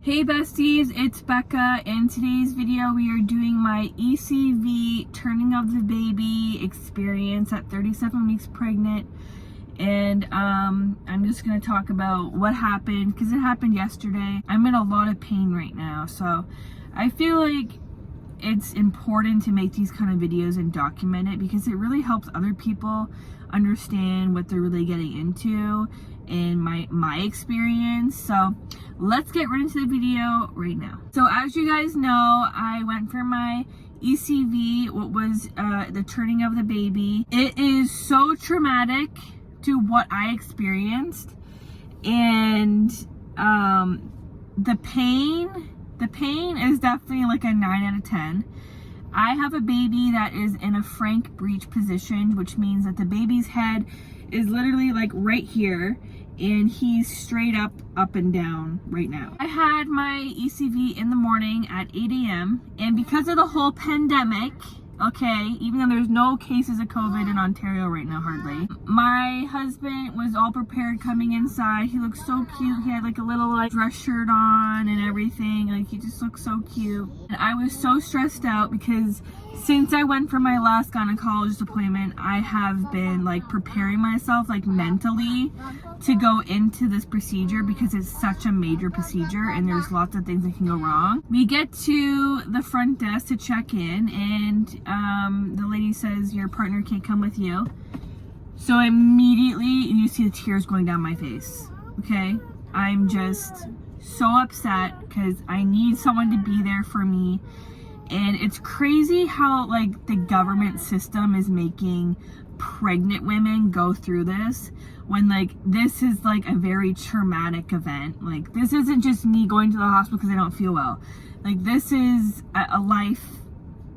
Hey besties, it's Becca. In today's video we are doing my ECV turning of the baby experience at 37 weeks pregnant, and I'm just going to talk about what happened because it happened yesterday. I'm in a lot of pain right now, so I feel like it's important to make these kind of videos and document it because it really helps other people understand what they're really getting into in my experience. So let's get right into the video right now. So as you guys know, I went for my ECV, what was the turning of the baby. It is so traumatic to what I experienced, and the pain is definitely like a 9 out of 10. I have a baby that is in a frank breech position, which means that the baby's head is literally like right here, and he's straight up and down right now. I had my ECV in the morning at 8 a.m. and because of the whole pandemic, okay, even though there's no cases of COVID in Ontario right now, hardly, my husband was all prepared coming inside. He looked so cute. He had like a little like dress shirt on and everything. Like, he just looked so cute. And I was so stressed out because since I went for my last gynecologist appointment, I have been like preparing myself like mentally to go into this procedure because it's such a major procedure and there's lots of things that can go wrong. We get to the front desk to check in, and the lady says your partner can't come with you. So immediately you see the tears going down my face. Okay, I'm just so upset because I need someone to be there for me. And it's crazy how like the government system is making pregnant women go through this when like this is like a very traumatic event. Like, this isn't just me going to the hospital because I don't feel well. Like, this is a life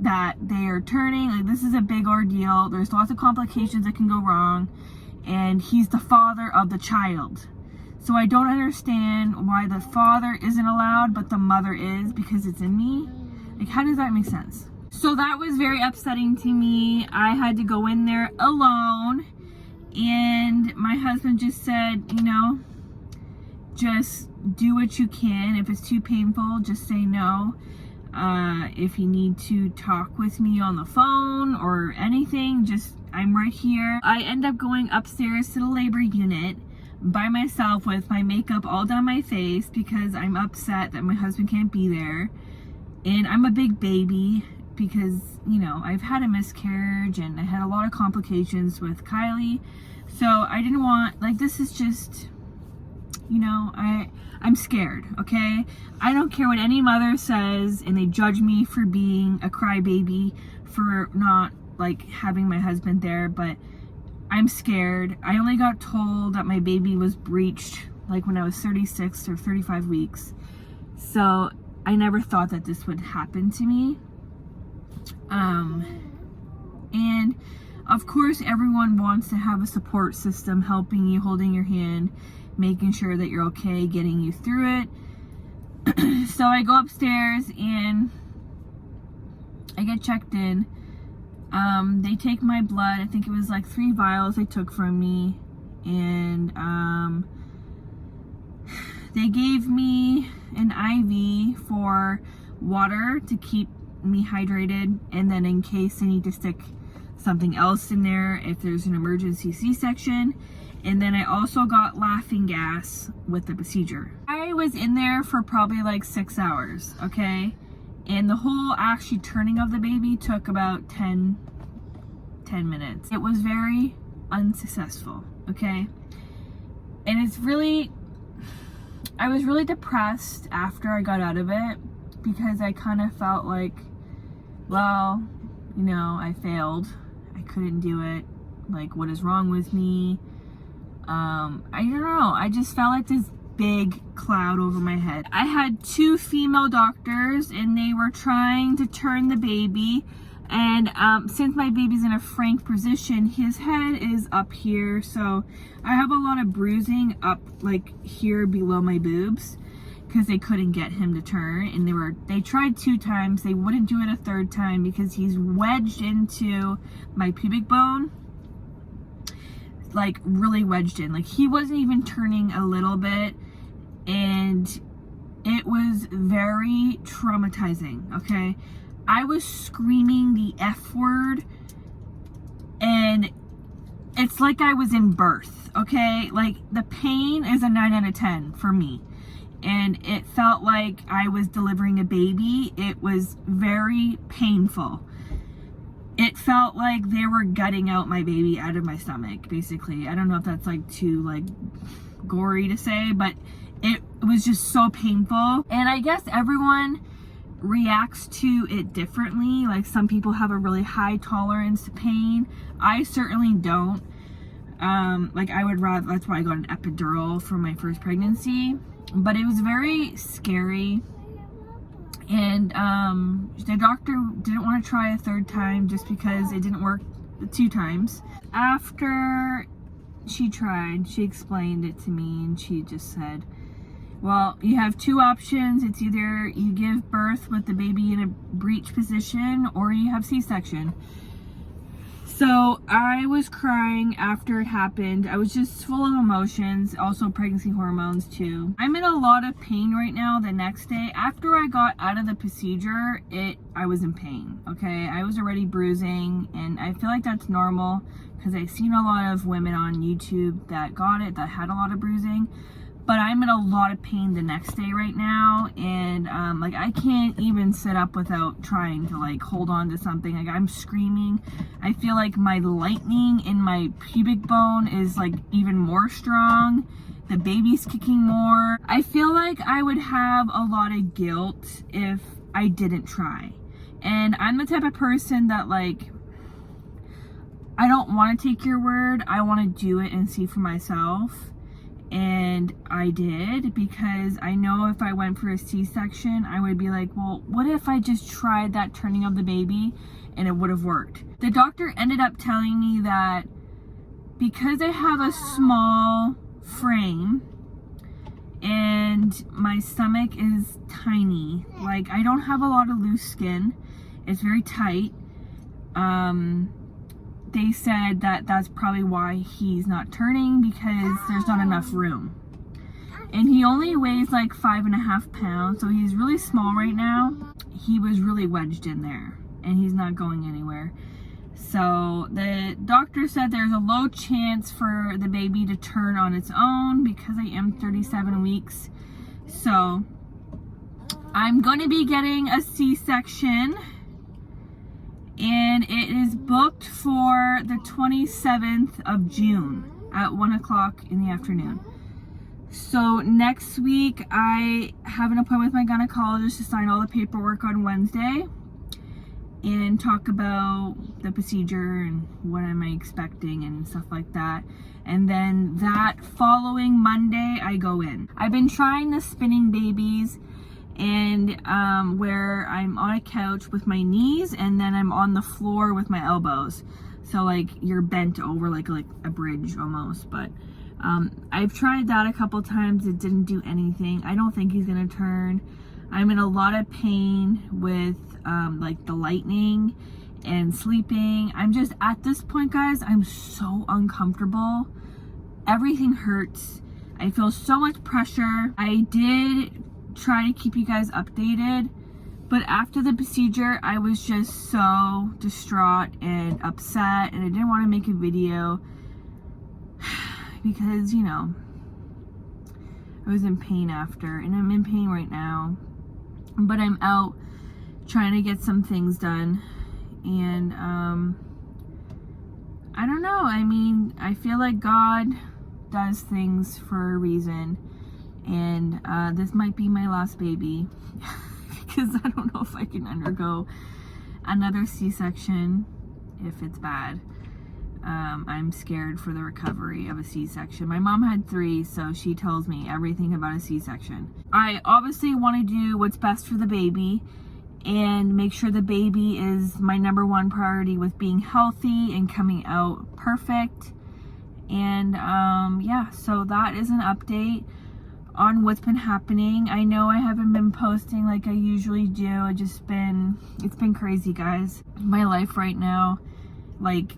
that they are turning. Like, this is a big ordeal. There's lots of complications that can go wrong, and he's the father of the child. So I don't understand why the father isn't allowed but the mother is, because it's in me. Like, how does that make sense? So that was very upsetting to me. I had to go in there alone, and my husband just said, you know, just do what you can. If it's too painful, just say no. If you need to talk with me on the phone or anything, just, I'm right here. I end up going upstairs to the labor unit by myself with my makeup all down my face because I'm upset that my husband can't be there. And I'm a big baby because, you know, I've had a miscarriage and I had a lot of complications with Kylie. So I didn't want, like, this is just, you know, I'm scared, okay? I don't care what any mother says, and they judge me for being a crybaby, for not, like, having my husband there, but I'm scared. I only got told that my baby was breeched, like, when I was 36 or 35 weeks. So I never thought that this would happen to me. And of course everyone wants to have a support system helping you, holding your hand, making sure that you're okay, getting you through it. So I go upstairs and I get checked in. They take my blood. I think it was like 3 vials they took from me, and they gave me an IV for water to keep me hydrated, and then in case they need to stick something else in there if there's an emergency C-section. And then I also got laughing gas with the procedure. I was in there for probably like 6 hours, okay? And the whole actually turning of the baby took about 10 minutes. It was very unsuccessful, okay? And it's really, I was really depressed after I got out of it because I kind of felt like, well, you know, I failed. I couldn't do it. Like, what is wrong with me? I don't know. I just felt like this big cloud over my head. I had 2 female doctors and they were trying to turn the baby. And since my baby's in a frank position, his head is up here. So I have a lot of bruising up like here below my boobs because they couldn't get him to turn. And they tried 2 times. They wouldn't do it a 3rd time because he's wedged into my pubic bone. Like, really wedged in. Like, he wasn't even turning a little bit, and It was very traumatizing, okay? I was screaming the F word, and it's like I was in birth, okay? Like, the pain is a 9 out of 10 for me. And it felt like I was delivering a baby. It was very painful. It felt like they were gutting out my baby out of my stomach, basically. I don't know if that's like too like gory to say, but it was just so painful. And I guess everyone reacts to it differently. Like, some people have a really high tolerance to pain. I certainly don't. Like, I would rather, that's why I got an epidural for my first pregnancy. But it was very scary. And the doctor didn't want to try a third time just because it didn't work 2 times. After she tried, she explained it to me, and she just said, well, you have 2 options. It's either you give birth with the baby in a breech position, or you have C-section. So I was crying after it happened. I was just full of emotions, also pregnancy hormones too. I'm in a lot of pain right now. The next day, after I got out of the procedure, I was in pain, okay? I was already bruising, and I feel like that's normal because I've seen a lot of women on YouTube that got it, that had a lot of bruising. But I'm in a lot of pain the next day right now, and like, I can't even sit up without trying to like hold on to something. Like, I'm screaming. I feel like my lightning in my pubic bone is like even more strong. The baby's kicking more. I feel like I would have a lot of guilt if I didn't try. And I'm the type of person that, like, I don't want to take your word. I want to do it and see for myself. And I did, because I know if I went for a C-section, I would be like, well, what if I just tried that turning of the baby and it would have worked? The doctor ended up telling me that because I have a small frame and my stomach is tiny, like, I don't have a lot of loose skin, it's very tight, they said that that's probably why he's not turning, because there's not enough room. And he only weighs like 5.5 pounds, so he's really small right now. He was really wedged in there, and he's not going anywhere. So the doctor said there's a low chance for the baby to turn on its own because I am 37 weeks. So I'm going to be getting a C-section. And it is booked for the 27th of June at 1 o'clock in the afternoon. So next week, I have an appointment with my gynecologist to sign all the paperwork on Wednesday and talk about the procedure and what am I expecting and stuff like that. And then that following Monday, I go in. I've been trying the spinning babies, and where I'm on a couch with my knees and then I'm on the floor with my elbows, so like you're bent over like a bridge almost. But I've tried that a couple times. It didn't do anything. I don't think he's gonna turn. I'm in a lot of pain with like the lightning and sleeping. I'm just, at this point, guys, I'm so uncomfortable. Everything hurts. I feel so much pressure. I did try to keep you guys updated, but after the procedure I was just so distraught and upset, and I didn't want to make a video because, you know, I was in pain after, and I'm in pain right now, but I'm out trying to get some things done. And I don't know, I mean, I feel like God does things for a reason. And this might be my last baby because I don't know if I can undergo another C-section if it's bad. I'm scared for the recovery of a C-section. My mom had 3, so she tells me everything about a C-section. I obviously want to do what's best for the baby and make sure the baby is my #1 priority with being healthy and coming out perfect. And yeah, so that is an update on what's been happening. I know I haven't been posting like I usually do. It's been crazy, guys. My life right now, like,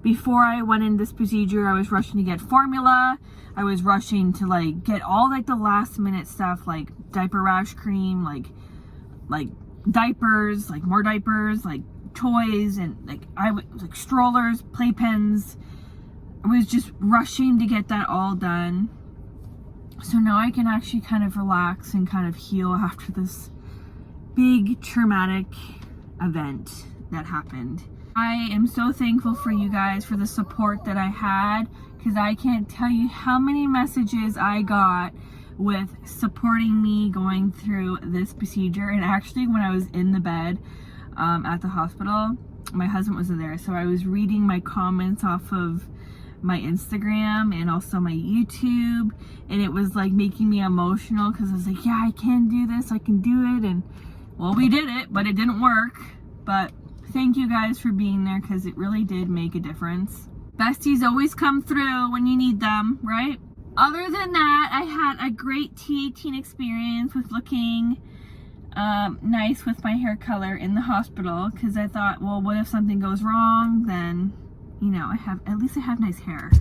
before I went in this procedure, I was rushing to get formula. I was rushing to like get all like the last minute stuff, like diaper rash cream, like diapers, like more diapers, like toys, and like strollers, playpens. I was just rushing to get that all done. So now I can actually kind of relax and kind of heal after this big traumatic event that happened. I am so thankful for you guys for the support that I had, because I can't tell you how many messages I got with supporting me going through this procedure. And actually, when I was in the bed at the hospital, my husband wasn't there, so I was reading my comments off of my Instagram and also my YouTube, and it was like making me emotional, because I was like, yeah, I can do this, I can do it. And well, we did it, but it didn't work. But thank you guys for being there, because it really did make a difference. Besties always come through when you need them, right? Other than that, I had a great teen experience with looking nice with my hair color in the hospital, because I thought, well, what if something goes wrong? Then, you know, at least I have nice hair.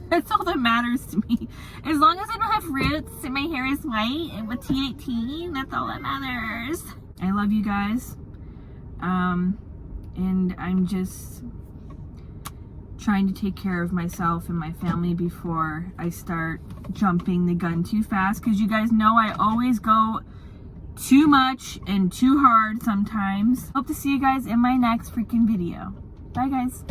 That's all that matters to me. As long as I don't have roots and my hair is white and with T18, that's all that matters. I love you guys. And I'm just trying to take care of myself and my family before I start jumping the gun too fast, because you guys know I always go too much and too hard sometimes. Hope to see you guys in my next freaking video. Bye guys.